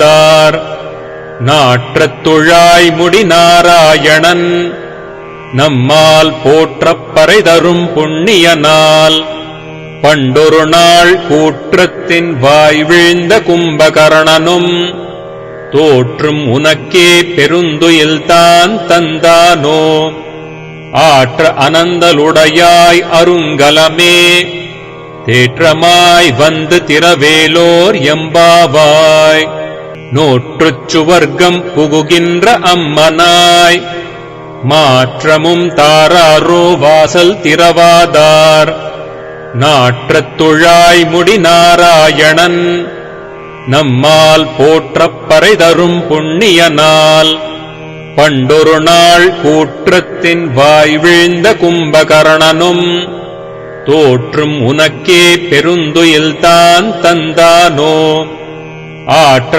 திரவாதார் நாற்றத் துழாய்முடி நாராயணன் நம்மால் போற்றப் பறைதரும் புண்ணிய நாள் பண்டொரு நாள் கூற்றத்தின் வாய் வீழ்ந்த கும்பகர்ணனும் தோற்றும் உனக்கே பெருந்துயில்தான் தந்தானோ ஆற்ற அனந்தலுடையாய் அருங்கலமே தேற்றமாய் வந்து திரவேலோர் எம்பாவாய் நோற்றுச் சுவர்க்கம் புகுகின்ற அம்மனாய் மாற்றமும் தாராரோ வாசல் திரவாதார் நாற்றத் துழாய்முடி நாராயணன் நம்மால் போற்றப் பறைதரும் புண்ணிய நாள் பண்டொரு நாள் கூற்றத்தின் வாய் வீழ்ந்த கும்பகர்ணனும் தோற்றும் உனக்கே பெருந்துயில்தான் தந்தானோ ஆற்ற